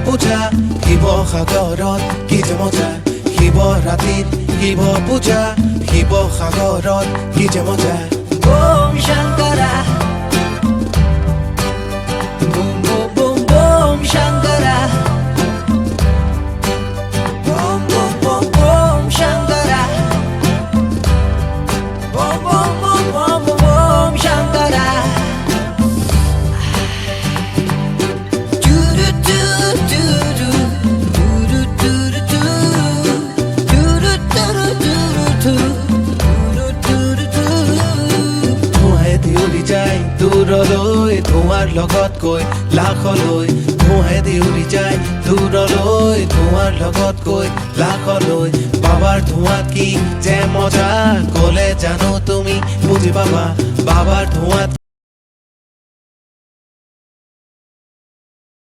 পূজা শিৱসাগৰত কি যে মজা শিৱৰাত্ৰিত শিৱ পূজা শিৱসাগৰত কি যে মজা Om Shankara, boom boom boom boom Shankara, boom boom boom boom Shankara, boom boom boom boom boom Shankara. Do do do do do do do do do do do do যায় দূৰলৈ ধোঁৱাৰ লগত গৈ লাখলৈ ধোঁৱাইদি উৰি যায় দূৰলৈ ধোঁৱাৰ লগত গৈ লাখলৈ বাবাৰ ধোঁৱাত কি যে মজা গ'লে জানো তুমি বুজি পাবা বাবাৰ ধোঁৱাত